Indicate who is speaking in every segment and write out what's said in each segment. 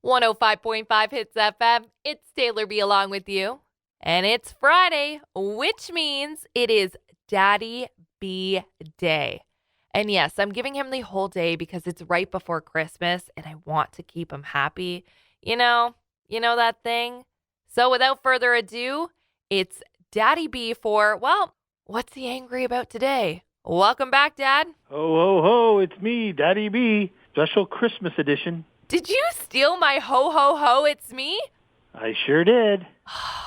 Speaker 1: 105.5 Hits FM. It's Taylor B along with you. And it's Friday, which means it is Daddy B Day. And yes, I'm giving him the whole day because it's right before Christmas and I want to keep him happy. You know that thing? So without further ado, it's Daddy B for, well, what's he angry about today? Welcome back, Dad.
Speaker 2: Ho, ho, ho, it's me, Daddy B. Special Christmas edition.
Speaker 1: Did you steal my ho, ho, ho, it's me?
Speaker 2: I sure did.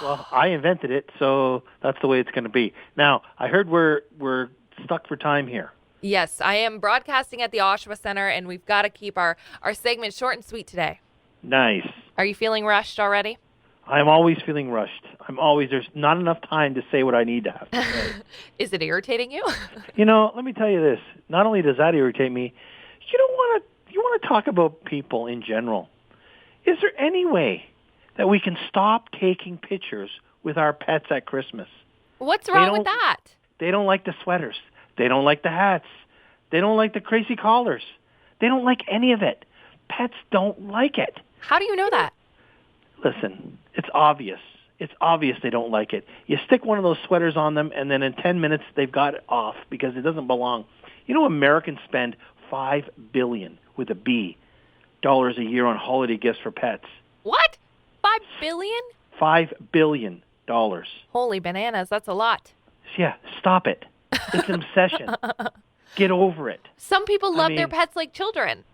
Speaker 2: Well, I invented it, so that's the way it's going to be. Now, I heard we're stuck for time here.
Speaker 1: Yes, I am broadcasting at the Oshawa Center, and we've got to keep our segment short and sweet today.
Speaker 2: Nice.
Speaker 1: Are you feeling rushed already?
Speaker 2: I'm always feeling rushed. There's not enough time to say what I need to have to say.
Speaker 1: Is it irritating you?
Speaker 2: Let me tell you this. Not only does that irritate me, you want to talk about people in general. Is there any way that we can stop taking pictures with our pets at Christmas?
Speaker 1: What's wrong with that?
Speaker 2: They don't like the sweaters. They don't like the hats. They don't like the crazy collars. They don't like any of it. Pets don't like it.
Speaker 1: How do you know that?
Speaker 2: Listen, it's obvious. It's obvious they don't like it. You stick one of those sweaters on them, and then in 10 minutes, they've got it off because it doesn't belong. Americans spend $5 billion, with a B, dollars a year on holiday gifts for pets.
Speaker 1: What? $5 billion?
Speaker 2: $5 billion.
Speaker 1: Holy bananas, that's a lot.
Speaker 2: Yeah, stop it. It's an obsession. Get over it.
Speaker 1: Some people love their pets like children.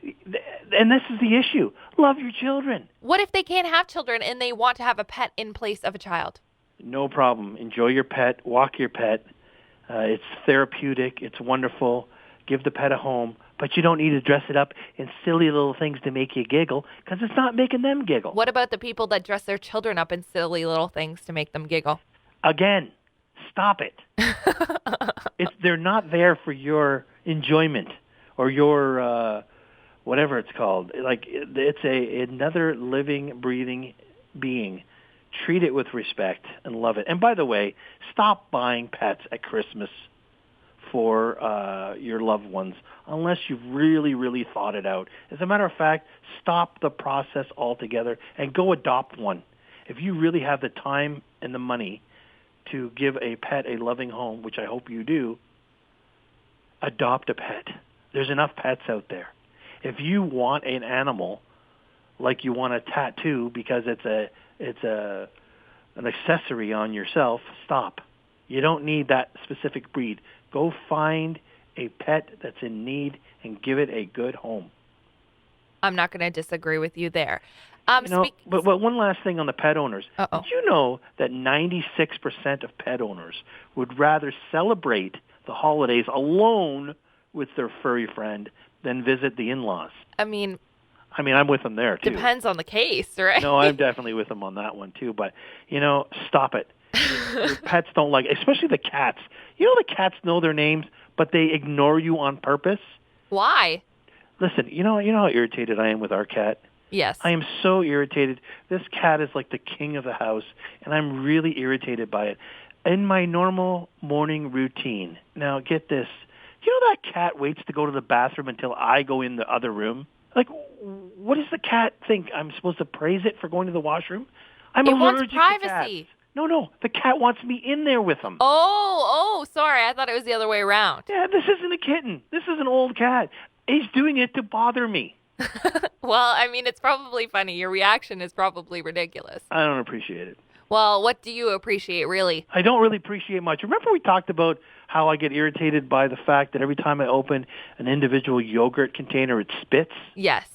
Speaker 2: And this is the issue. Love your children.
Speaker 1: What if they can't have children and they want to have a pet in place of a child?
Speaker 2: No problem. Enjoy your pet. Walk your pet. It's therapeutic. It's wonderful. Give the pet a home. But you don't need to dress it up in silly little things to make you giggle because it's not making them giggle.
Speaker 1: What about the people that dress their children up in silly little things to make them giggle?
Speaker 2: Again, stop it. They're not there for your enjoyment or your whatever it's called. Like it's another living, breathing being. Treat it with respect and love it. And by the way, stop buying pets at Christmas for your loved ones unless you've really, really thought it out. As a matter of fact, stop the process altogether and go adopt one. If you really have the time and the money to give a pet a loving home, which I hope you do, adopt a pet. There's enough pets out there. If you want an animal like you want a tattoo because it's an accessory on yourself, stop. You don't need that specific breed. Go find a pet that's in need and give it a good home.
Speaker 1: I'm not going to disagree with you there.
Speaker 2: But one last thing on the pet owners.
Speaker 1: Uh-oh.
Speaker 2: Did you know that 96% of pet owners would rather celebrate the holidays alone with their furry friend than visit the in-laws?
Speaker 1: I mean,
Speaker 2: I'm with them there, too.
Speaker 1: Depends on the case, right?
Speaker 2: No, I'm definitely with them on that one, too. But, stop it. Your pets don't like it, especially the cats. The cats know their names, but they ignore you on purpose.
Speaker 1: Why?
Speaker 2: Listen, you know how irritated I am with our cat?
Speaker 1: Yes.
Speaker 2: I am so irritated. This cat is like the king of the house, and I'm really irritated by it. In my normal morning routine, now get this, that cat waits to go to the bathroom until I go in the other room? Like, what does the cat think? I'm supposed to praise it for going to the washroom? I'm allergic
Speaker 1: to privacy.
Speaker 2: To cats. No, the cat wants me in there with him.
Speaker 1: Oh, sorry. I thought it was the other way around.
Speaker 2: Yeah, this isn't a kitten. This is an old cat. He's doing it to bother me.
Speaker 1: Well, it's probably funny. Your reaction is probably ridiculous.
Speaker 2: I don't appreciate it.
Speaker 1: Well, what do you appreciate, really?
Speaker 2: I don't really appreciate much. Remember we talked about how I get irritated by the fact that every time I open an individual yogurt container, it spits?
Speaker 1: Yes.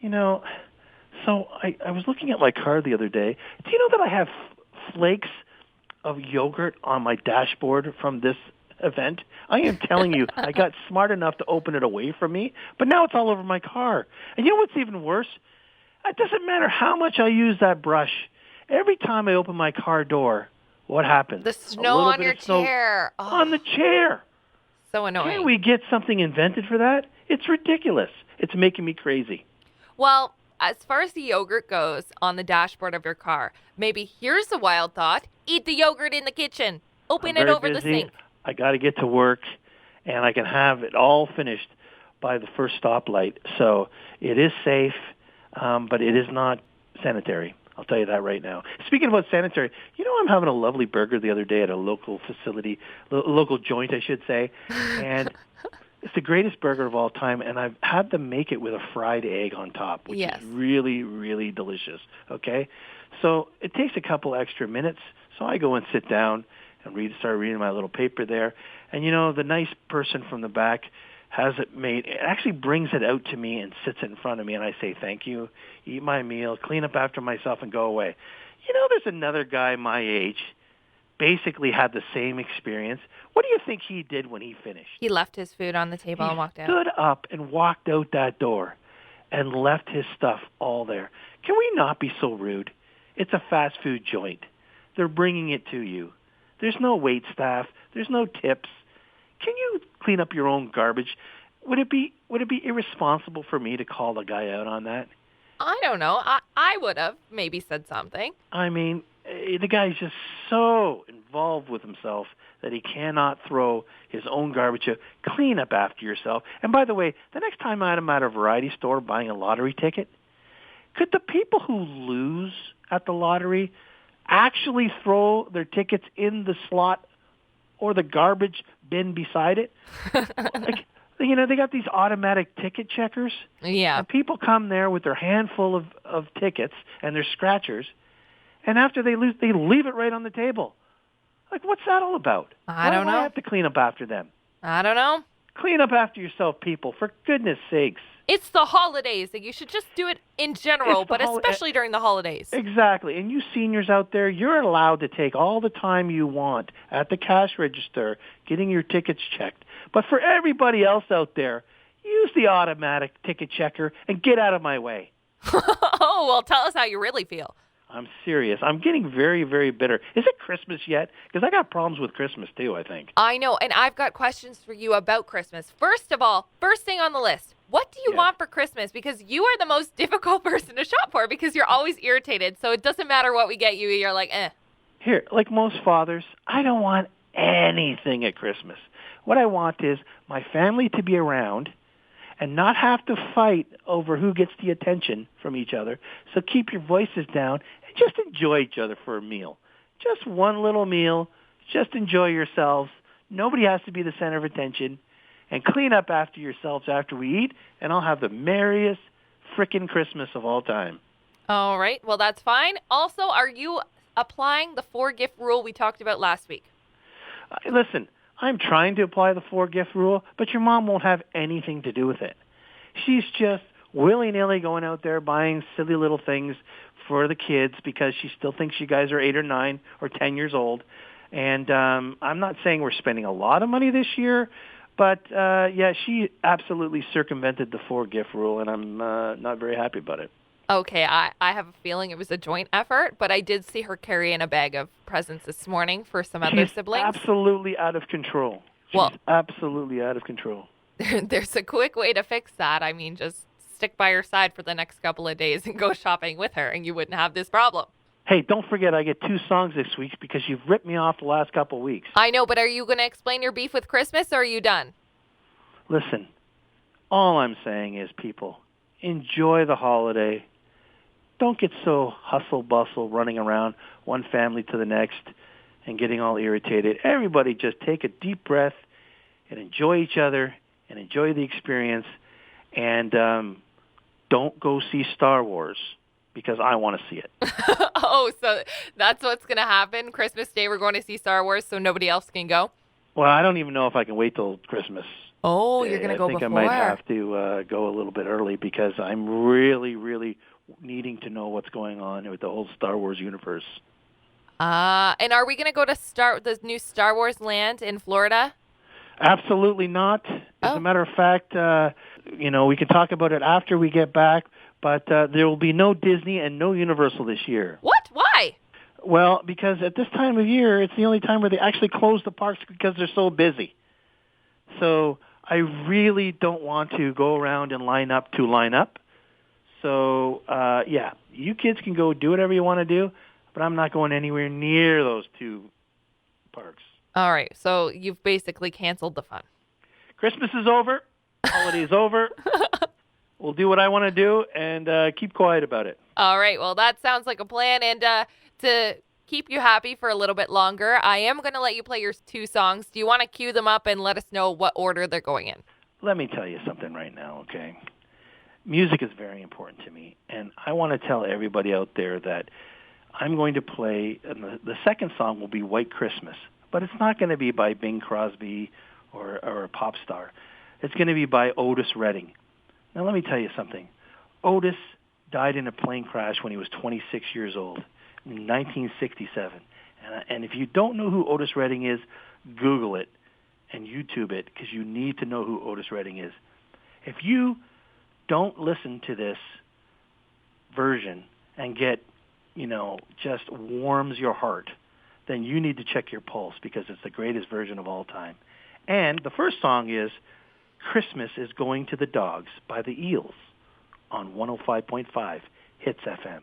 Speaker 2: So I was looking at my car the other day. Do you know that I have flakes of yogurt on my dashboard from this event? I am telling you, I got smart enough to open it away from me, but now it's all over my car. And you know what's even worse? It doesn't matter how much I use that brush. Every time I open my car door, what happens?
Speaker 1: The snow on your chair.
Speaker 2: On the chair.
Speaker 1: So annoying.
Speaker 2: Can't we get something invented for that? It's ridiculous. It's making me crazy.
Speaker 1: Well, as far as the yogurt goes on the dashboard of your car, maybe here's a wild thought. Eat the yogurt in the kitchen. Open it over the sink.
Speaker 2: I got to get to work, and I can have it all finished by the first stoplight. So it is safe. but it is not sanitary. I'll tell you that right now. Speaking about sanitary, I'm having a lovely burger the other day at a local facility, local joint, I should say, and it's the greatest burger of all time, and I've had them make it with a fried egg on top, which
Speaker 1: Yes.
Speaker 2: is really, really delicious, okay? So it takes a couple extra minutes, so I go and sit down and start reading my little paper there, and the nice person from the back has it made. It actually brings it out to me and sits it in front of me, and I say, thank you, eat my meal, clean up after myself, and go away. There's another guy my age basically had the same experience. What do you think he did when he finished?
Speaker 1: He left his food on the table and walked
Speaker 2: He
Speaker 1: out.
Speaker 2: stood up and walked out that door and left his stuff all there. Can we not be so rude? It's a fast food joint. They're bringing it to you. There's no wait staff. There's no tips. Can you clean up your own garbage? Would it be irresponsible for me to call the guy out on that?
Speaker 1: I don't know. I would have maybe said something.
Speaker 2: I mean, the guy's just so involved with himself that he cannot throw his own garbage out. Clean up after yourself. And by the way, the next time I'm at a variety store buying a lottery ticket, could the people who lose at the lottery actually throw their tickets in the slot or the garbage bin beside it? They got these automatic ticket checkers.
Speaker 1: Yeah.
Speaker 2: And people come there with their handful of tickets and their scratchers, and after they lose, they leave it right on the table. What's that all about?
Speaker 1: I don't know.
Speaker 2: Why do I have to clean up after them?
Speaker 1: I don't know.
Speaker 2: Clean up after yourself, people, for goodness sakes.
Speaker 1: It's the holidays. You should just do it in general, but especially during the holidays.
Speaker 2: Exactly. And you seniors out there, you're allowed to take all the time you want at the cash register getting your tickets checked. But for everybody else out there, use the automatic ticket checker and get out of my way.
Speaker 1: Oh, well, tell us how you really feel.
Speaker 2: I'm serious. I'm getting very, very bitter. Is it Christmas yet? Because I got problems with Christmas too, I think.
Speaker 1: I know, and I've got questions for you about Christmas. First of all, first thing on the list, what do you want for Christmas? Because you are the most difficult person to shop for because you're always irritated. So it doesn't matter what we get you. You're like, eh.
Speaker 2: Here, like most fathers, I don't want anything at Christmas. What I want is my family to be around and not have to fight over who gets the attention from each other. So keep your voices down and just enjoy each other for a meal. Just one little meal. Just enjoy yourselves. Nobody has to be the center of attention. And clean up after yourselves after we eat, and I'll have the merriest frickin' Christmas of all time.
Speaker 1: All right. Well, that's fine. Also, are you applying the 4-gift rule we talked about last week?
Speaker 2: Listen, I'm trying to apply the 4-gift rule, but your mom won't have anything to do with it. She's just willy-nilly going out there buying silly little things for the kids because she still thinks you guys are 8 or 9 or 10 years old. And I'm not saying we're spending a lot of money this year, but she absolutely circumvented the 4-gift rule, and I'm not very happy about it.
Speaker 1: Okay, I have a feeling it was a joint effort, but I did see her carry in a bag of presents this morning for some other siblings.
Speaker 2: Absolutely out of control. She's absolutely out of control.
Speaker 1: There's a quick way to fix that. I mean, just stick by her side for the next couple of days and go shopping with her, and you wouldn't have this problem.
Speaker 2: Hey, don't forget I get 2 songs this week because you've ripped me off the last couple of weeks.
Speaker 1: I know, but are you going to explain your beef with Christmas, or are you done?
Speaker 2: Listen, all I'm saying is, people, enjoy the holiday. Don't get so hustle-bustle running around one family to the next and getting all irritated. Everybody just take a deep breath and enjoy each other and enjoy the experience. And don't go see Star Wars because I want to see it.
Speaker 1: Oh, so that's what's going to happen? Christmas Day, we're going to see Star Wars so nobody else can go?
Speaker 2: Well, I don't even know if I can wait till Christmas.
Speaker 1: Oh, you're going to go before?
Speaker 2: I think I might have to go a little bit early because I'm really, really needing to know what's going on with the whole Star Wars universe.
Speaker 1: And are we going to go to the new Star Wars land in Florida?
Speaker 2: Absolutely not. As a matter of fact, we can talk about it after we get back, but there will be no Disney and no Universal this year.
Speaker 1: What? Why?
Speaker 2: Well, because at this time of year, it's the only time where they actually close the parks because they're so busy. So I really don't want to go around and line up. So, you kids can go do whatever you want to do, but I'm not going anywhere near those 2 parks.
Speaker 1: All right, so you've basically canceled the fun.
Speaker 2: Christmas is over. Holiday's over. we'll do what I want to do and keep quiet about it.
Speaker 1: All right. Well, that sounds like a plan. And to keep you happy for a little bit longer, I am going to let you play your 2 songs. Do you want to cue them up and let us know what order they're going in?
Speaker 2: Let me tell you something right now, okay? Music is very important to me, and I want to tell everybody out there that I'm going to play, and the second song will be White Christmas, but it's not going to be by Bing Crosby or a pop star. It's going to be by Otis Redding. Now, let me tell you something. Otis died in a plane crash when he was 26 years old in 1967. And if you don't know who Otis Redding is, Google it and YouTube it, because you need to know who Otis Redding is. If you don't listen to this version and get, just warms your heart, then you need to check your pulse, because it's the greatest version of all time. And the first song is Christmas is Going to the Dogs by the Eels on 105.5 Hits FM.